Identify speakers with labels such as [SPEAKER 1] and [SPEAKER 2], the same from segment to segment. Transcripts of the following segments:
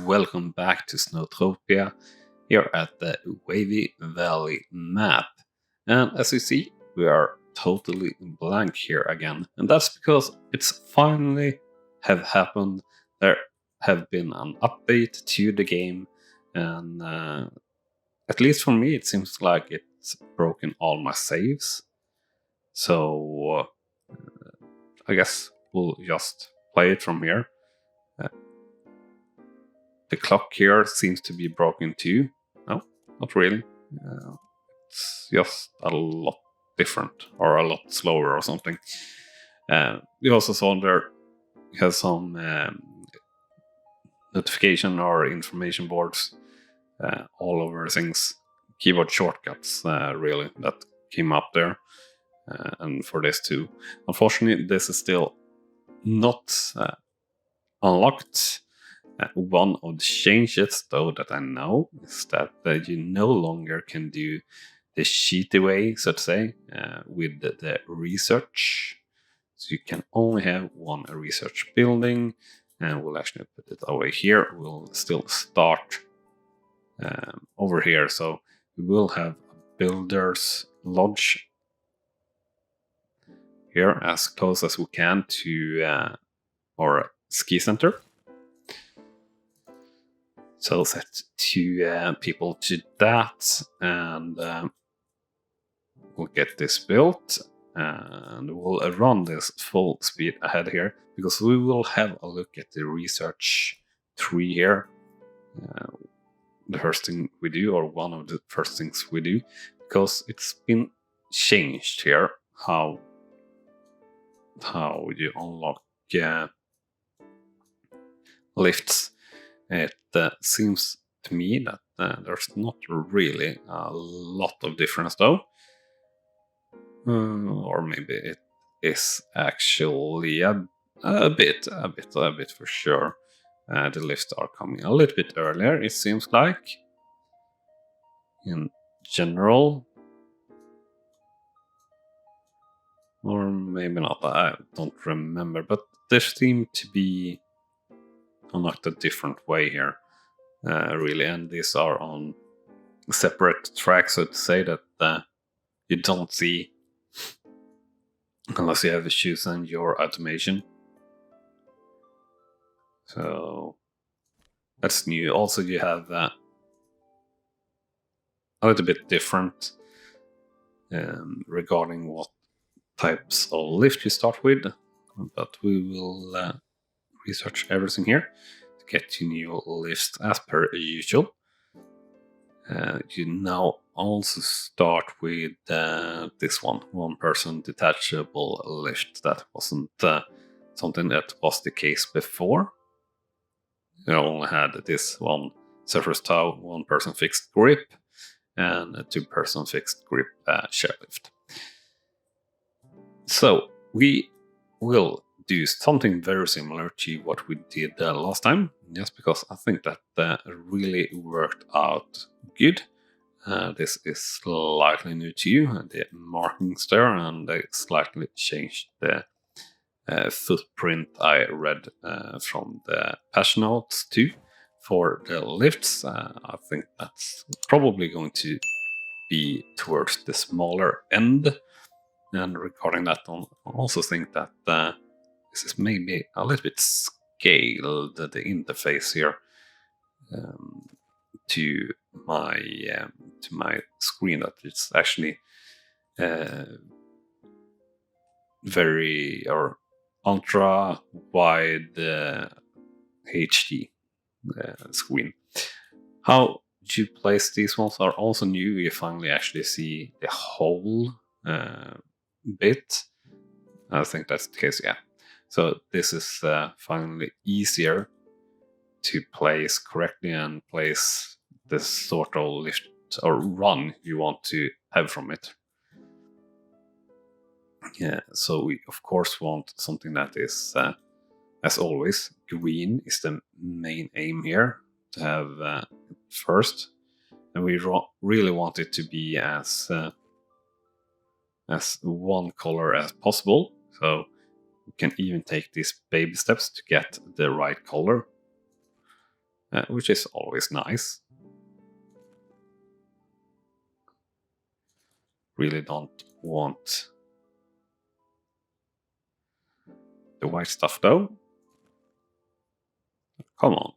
[SPEAKER 1] welcome back to SnowTopia here at the Wavy Valley map. And as you see, we are totally blank here again, and that's because it's finally have happened. There have been an update to the game, and at least for me, it seems like it's broken all my saves. So I guess we'll just play it from here. The clock here seems to be broken too. No, not really. It's just a lot different or a lot slower or something. We also saw there has some notification or information boards all over things. Keyboard shortcuts really that came up there. And for this too. Unfortunately, this is still not unlocked. One of the changes, though, that I know is that you no longer can do the cheaty way, so to say, with the research. So you can only have one research building, and we'll actually put it over here. We'll still start over here, so we will have a builder's lodge here as close as we can to our ski center. So set two people to that, and we'll get this built, and we'll run this full speed ahead here, because we will have a look at the research tree here. The first thing we do, or one of the first things we do, because it's been changed here, how you unlock lifts. It seems to me that there's not really a lot of difference, though. Or maybe it is actually a bit for sure. The lifts are coming a little bit earlier, it seems like, in general. Or maybe not, I don't remember, but there seem to be unlocked a different way here, really, and these are on separate tracks, so to say, that you don't see unless you have chosen your automation. So that's new. Also, you have a little bit different regarding what types of lift you start with, but we will research everything here to get to new lifts as per usual. You now also start with this one person detachable lift. That wasn't something that was the case before. You only had this one surface tow, one person fixed grip, and a two person fixed grip chairlift. So we will do something very similar to what we did last time, just because I think that really worked out good. This is slightly new to you, the markings there, and they slightly changed the footprint I read from the patch notes too for the lifts. I think that's probably going to be towards the smaller end. And regarding that, I also think that this is maybe a little bit scaled, the interface here, to my screen. That it's actually very or ultra wide HD screen. How you place these ones are also new. You finally actually see the whole bit. I think that's the case, yeah. So this is finally easier to place correctly and place this sort of lift or run you want to have from it. Yeah, so we of course want something that is, as always, green is the main aim here to have first, and we really want it to be as one color as possible. So you can even take these baby steps to get the right color. which is always nice. Really don't want the white stuff though. Come on.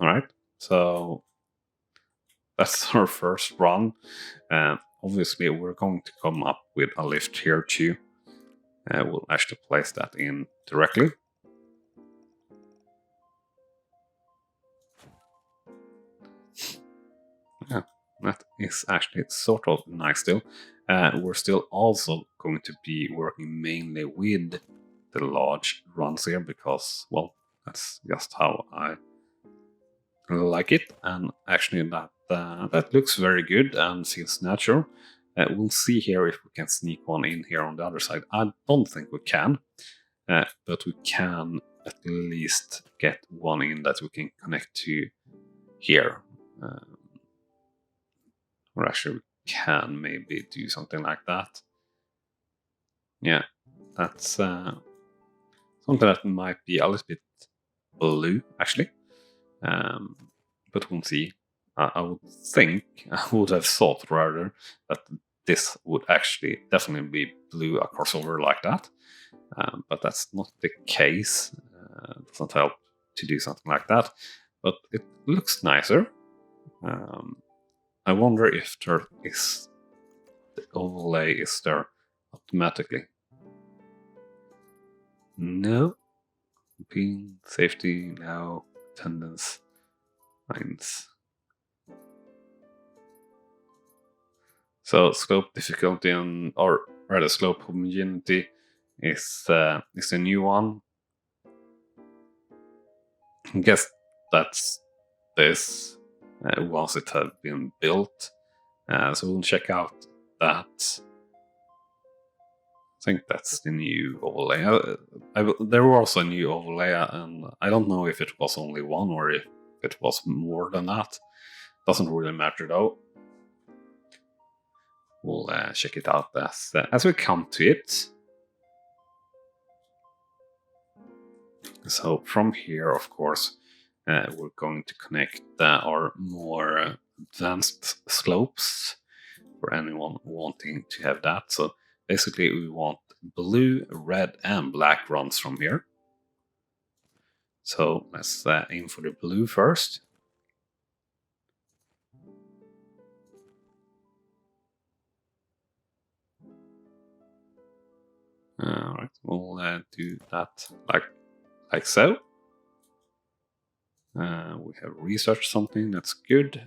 [SPEAKER 1] Alright, so that's our first run. Obviously, we're going to come up with a lift here too. We'll actually place that in directly. Yeah, that is actually sort of nice still. We're still also going to be working mainly with the large runs here because, well, that's just how I like it. And actually that looks very good and feels natural. We'll see here if we can sneak one in here on the other side. I don't think we can, but we can at least get one in that we can connect to here. Or actually, we can maybe do something like that. Yeah, that's something that might be a little bit blue, actually. But we'll see. I would think, I would have thought rather that this would actually definitely be blue a crossover like that. But that's not the case. It doesn't help to do something like that. But it looks nicer. I wonder if there is the overlay is there automatically. No. Being safety now attendance lines. So slope difficulty or rather slope homogeneity is a new one. I guess that's this once it had been built. So we'll check out that. I think that's the new overlay. There was a new overlay, and I don't know if it was only one or if it was more than that. Doesn't really matter though. We'll check it out as we come to it. So from here, of course, we're going to connect our more advanced slopes for anyone wanting to have that. So basically, we want blue, red, and black runs from here. So let's aim for the blue first. Alright, we'll do that like so. We have researched something that's good.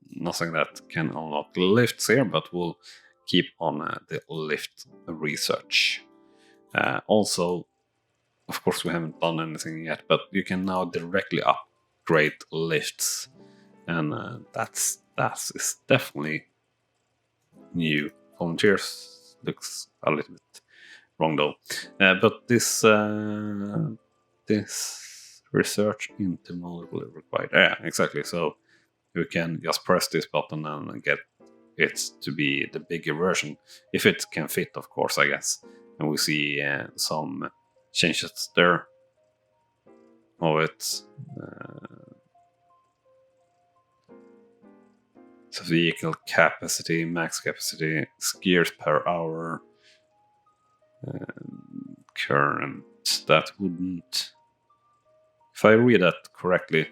[SPEAKER 1] Nothing that can unlock lifts here, but we'll keep on the lift research. Also, of course, we haven't done anything yet, but you can now directly upgrade lifts, and that is definitely new. Volunteers looks a little bit wrong though, but this research into multiple required. Yeah, exactly. So you can just press this button and get it to be the bigger version, if it can fit, of course, I guess. And we see some changes there of it. So vehicle capacity, max capacity, skiers per hour, current. That wouldn't. If I read that correctly,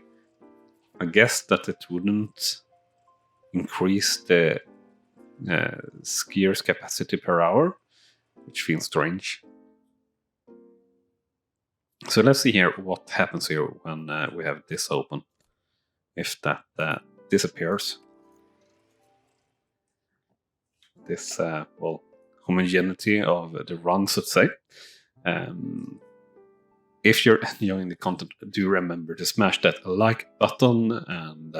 [SPEAKER 1] I guess that it wouldn't increase the skiers capacity per hour, which feels strange. So let's see here what happens here when we have this open. If that disappears. This, well, homogeneity of the runs, let's say. If you're enjoying the content, do remember to smash that like button, and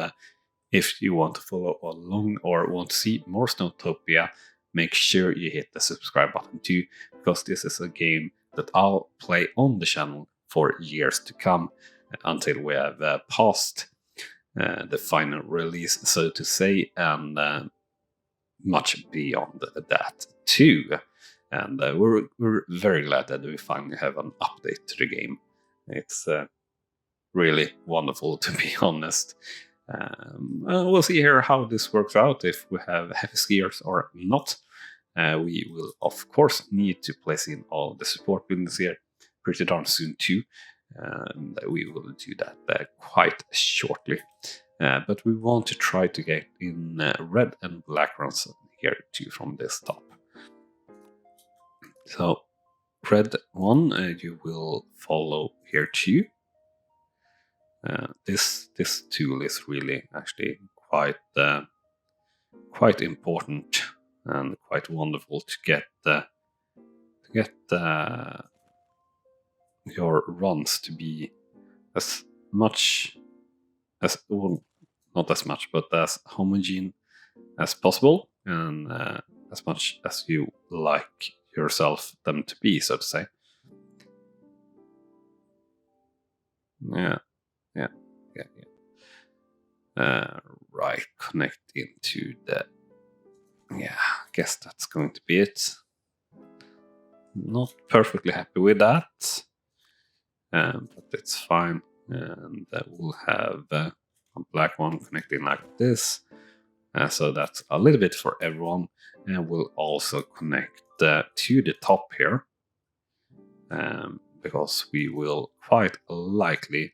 [SPEAKER 1] if you want to follow along or want to see more SnowTopia, make sure you hit the subscribe button too, because this is a game that I'll play on the channel for years to come, until we have passed the final release, so to say, and much beyond that too. And we're very glad that we finally have an update to the game. It's really wonderful, to be honest. We'll see here how this works out, if we have heavy skiers or not. We will, of course, need to place in all the support buildings here pretty darn soon too. And we will do that quite shortly. But we want to try to get in red and black runs here too from this top. So red one, you will follow here too. This tool is really actually quite important and quite wonderful to get your runs to be as much as, well, not as much, but as homogeneous as possible, and as much as you like yourself them to be, so to say. Yeah. Right, connect into the. Yeah, I guess that's going to be it. Not perfectly happy with that, but it's fine. And we'll have a black one connecting like this. So that's a little bit for everyone. And we'll also connect to the top here, because we will quite likely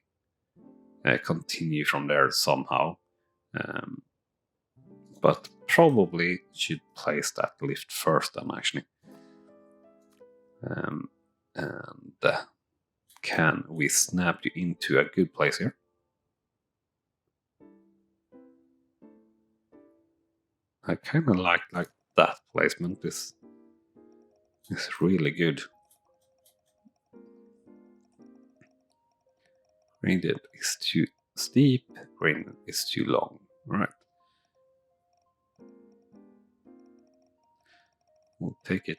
[SPEAKER 1] continue from there somehow. But probably should place that lift first then, actually. And can we snap you into a good place here? I kind of like that placement is really good. Gradient is too steep, gradient is too long. Right. We'll take it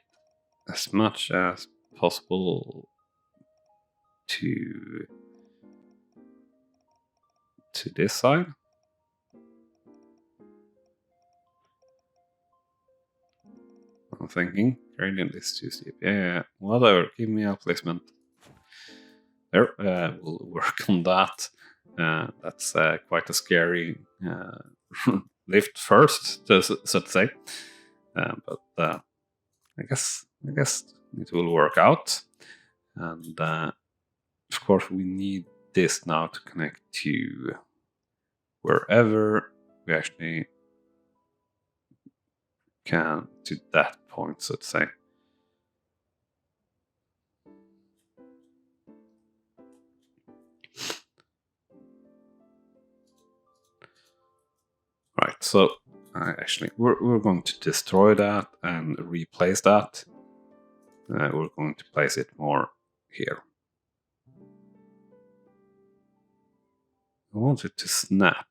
[SPEAKER 1] as much as possible to this side. I'm thinking gradient is too steep. Yeah, whatever. Give me a placement. There, we'll work on that. That's quite a scary lift first, so to say. But I guess it will work out. And of course, we need this now to connect to wherever we actually can, to that point, so to say. Right, so actually we're going to destroy that and replace that. We're going to place it more here. I want it to snap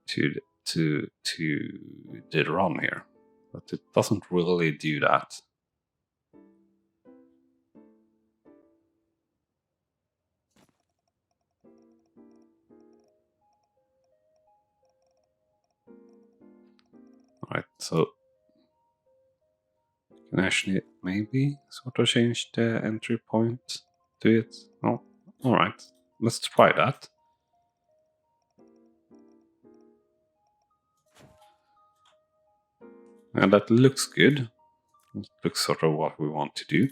[SPEAKER 1] to the run here, but it doesn't really do that. Right, so you can actually maybe sort of change the entry point to it. Oh, alright, let's try that. And that looks good. It looks sort of what we want to do.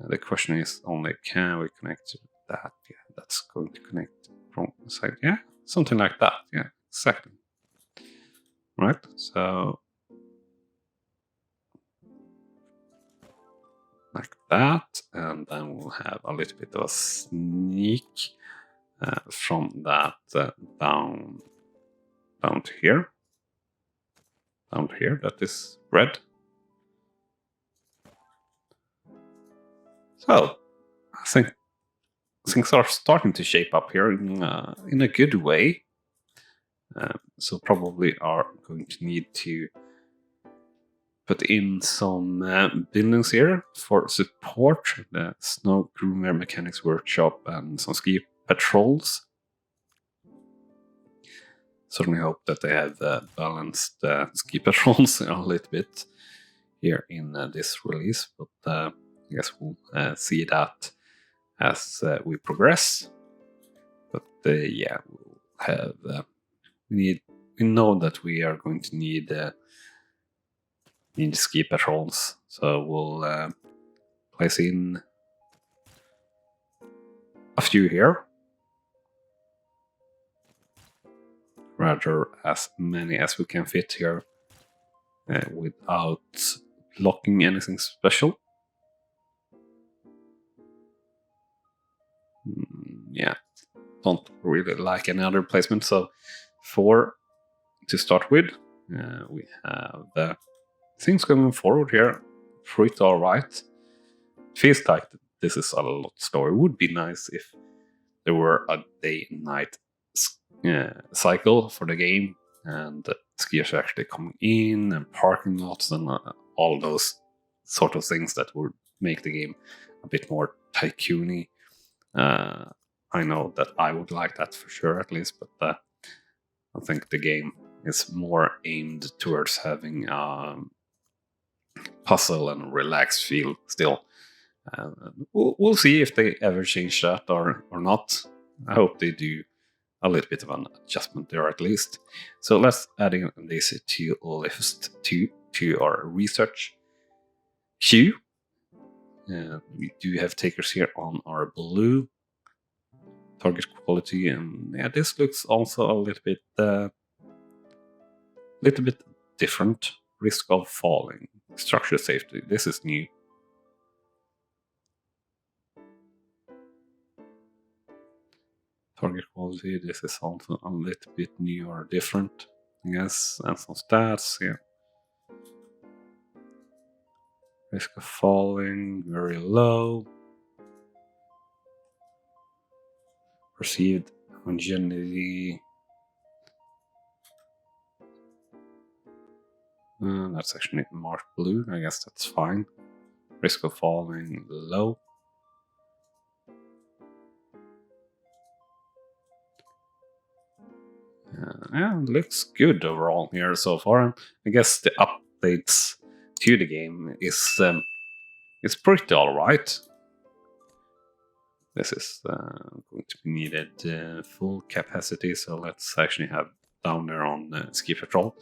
[SPEAKER 1] The question is only, can we connect to that? Yeah, that's going to connect from the side. Yeah, something like that. Yeah, exactly. Right, so like that, and then we'll have a little bit of a sneak from that down to here. Down to here, that is red. So I think things are starting to shape up here in a good way. So probably are going to need to put in some buildings here for support, the Snow Groomer Mechanics Workshop and some ski patrols. Certainly hope that they have balanced ski patrols a little bit here in this release, but I guess we'll see that as we progress. But yeah, we'll have we know that we are going to need ski patrols, so we'll place in a few here. Rather as many as we can fit here without blocking anything special. Yeah, don't really like any other placement. So 4 to start with. We have things going forward here pretty alright. Feels like this is a lot slower. It would be nice if there were a day and night cycle for the game, and skiers are actually coming in, and parking lots, and all those sort of things that would make the game a bit more tycoony. I know that I would like that for sure, at least, but I think the game is more aimed towards having puzzle and relaxed feel still. We'll see if they ever change that or not. I hope they do a little bit of an adjustment there at least. So let's add in this to list 2 to our research queue. We do have takers here on our blue target quality, and yeah, this looks also a little bit different. Risk of falling, structure safety. This is new. Target quality. This is also a little bit new or different. Yes, and some stats. Yeah. Risk of falling very low. Perceived homogeneity. That's actually marked blue. I guess that's fine. Risk of falling low. Yeah, it looks good overall here so far. I guess the updates to the game is pretty alright. This is going to be needed full capacity, so let's actually have down there on ski patrol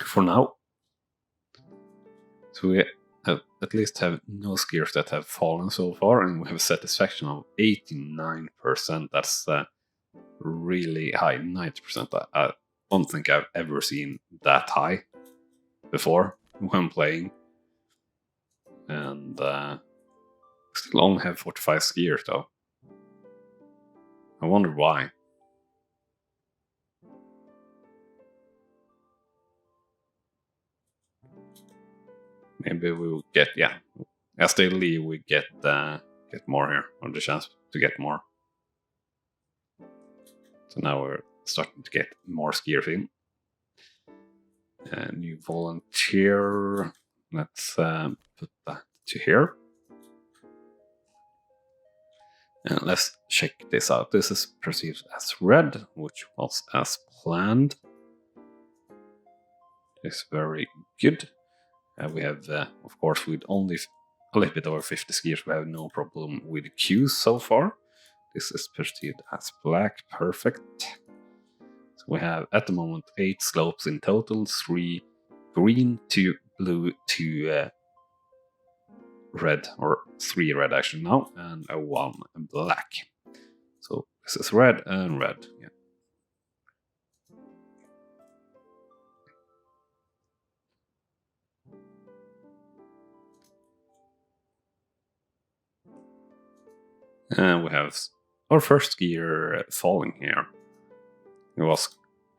[SPEAKER 1] for now. So we at least have no skiers that have fallen so far, and we have a satisfaction of 89%. That's really high. 90%. I don't think I've ever seen that high before when playing. And still only have 45 skiers though. I wonder why. Maybe we will get, as they leave, we get more here, or the chance to get more. So now we're starting to get more skiers in. New volunteer. Let's put that to here. And let's check this out. This is perceived as red, which was as planned. It's very good. We have, of course, with only a little bit over 50 skiers, we have no problem with the queues so far. This is perceived as black, perfect. So we have at the moment 8 slopes in total, 3 green, 2 blue, 2 red, or 3 red actually now, and a 1 black. So this is red and red. Yeah. And we have our first skier falling here. It was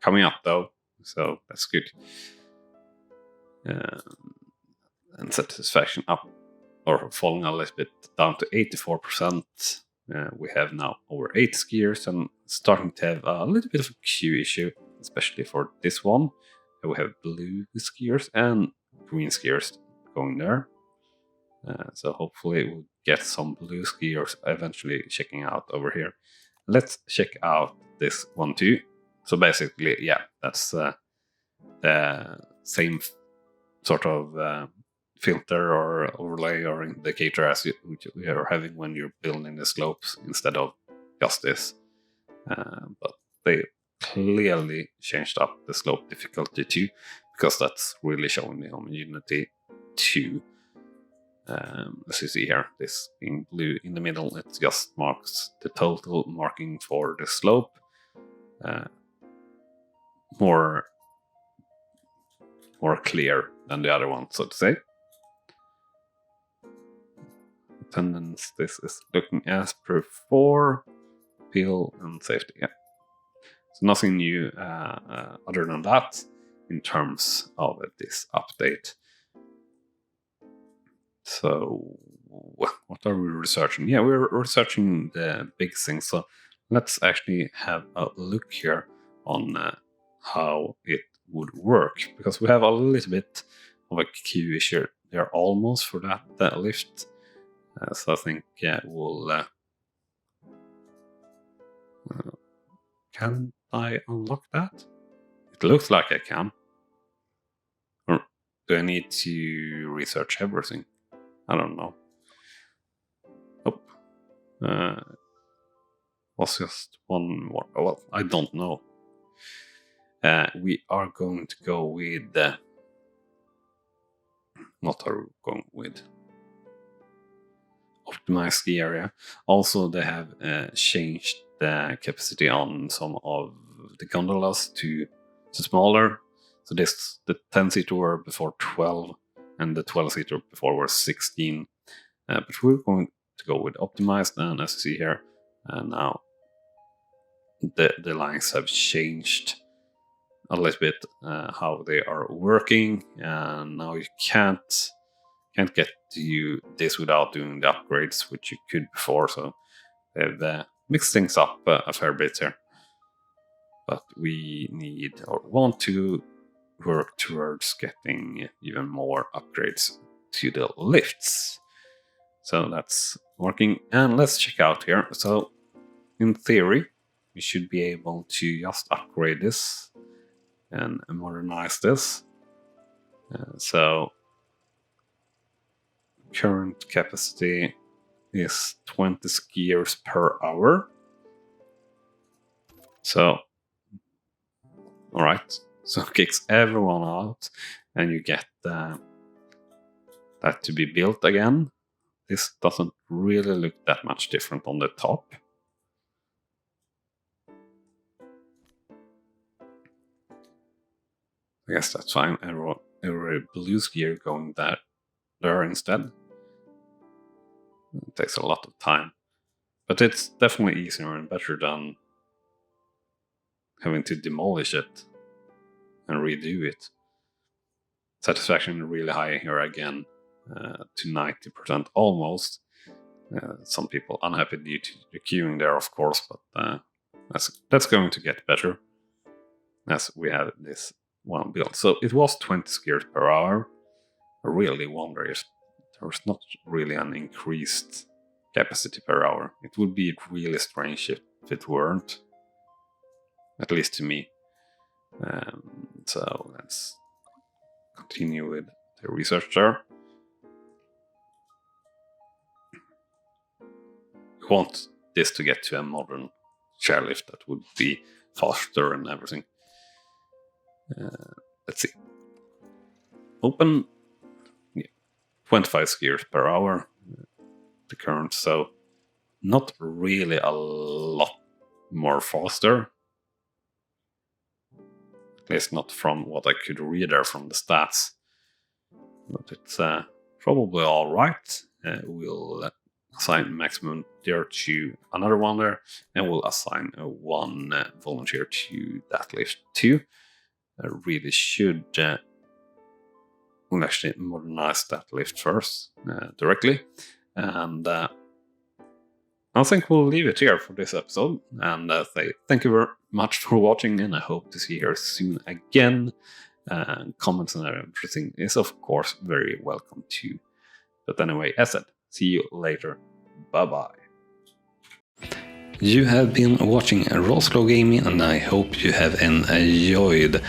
[SPEAKER 1] coming up though, so that's good. And satisfaction up, or falling a little bit down to 84%. We have now over 8 skiers and starting to have a little bit of a queue issue, especially for this one. We have blue skiers and green skiers going there. So hopefully we'll get some blue skiers eventually checking out over here. Let's check out this one too. So basically, yeah, that's the same sort of filter or overlay or indicator as you are having when you're building the slopes instead of just this. But they clearly changed up the slope difficulty too, because that's really showing the homogeneity too. As you see here, this being blue in the middle, it just marks the total marking for the slope. More clear than the other one, so to say. Attendance, this is looking as per before. Peel and safety, yeah. So nothing new other than that in terms of this update. So what are we researching? Yeah, we're researching the big things. So let's actually have a look here on how it would work, because we have a little bit of a queue issue there almost for that lift. So I think we'll... can I unlock that? It looks like I can. Or do I need to research everything? I don't know. Oh. Was just one more. Well, I don't know. We are going to go with... what are we going with? Optimize ski area. Also, they have changed the capacity on some of the gondolas to smaller. So the 10-seater were before 12, and the 12-seater before were 16. But we're going to go with optimized, and as you see here, now the lines have changed a little bit how they are working, and now you can't get to this without doing the upgrades, which you could before. So they've mixed things up a fair bit here. But we need or want to work towards getting even more upgrades to the lifts. So that's working. And let's check out here. So in theory, we should be able to just upgrade this and modernize this. So current capacity is 20 skiers per hour. So, alright, so kicks everyone out and you get that to be built again. This doesn't really look that much different on the top. I guess that's fine. Every blue skier going there instead. It takes a lot of time. But it's definitely easier and better than having to demolish it and redo it. Satisfaction really high here again, to 90% almost. Some people unhappy due to the queuing there, of course, but that's going to get better as we have this one built. So it was 20 skiers per hour. I really wonder if there's not really an increased capacity per hour. It would be really strange if it weren't, at least to me. So let's continue with the research there. We want this to get to a modern chairlift that would be faster and everything. Let's see. Open. 25 skiers per hour, the current, so not really a lot more faster. At least not from what I could read there from the stats. But it's probably alright. We'll assign maximum there to another one there, and we'll assign one volunteer to that lift too. I really should... we'll actually modernize that lift first, directly. And I think we'll leave it here for this episode. And say thank you very much for watching, and I hope to see you here soon again. Comments and everything is, of course, very welcome too. But anyway, as said, see you later. Bye-bye. You have been watching RawSlowGaming, and I hope you have enjoyed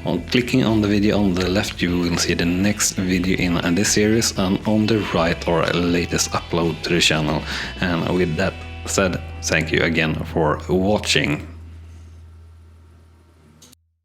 [SPEAKER 1] On clicking on the video on the left, you will see the next video in this series, and on the right our latest upload to the channel. And with that said, thank you again for watching.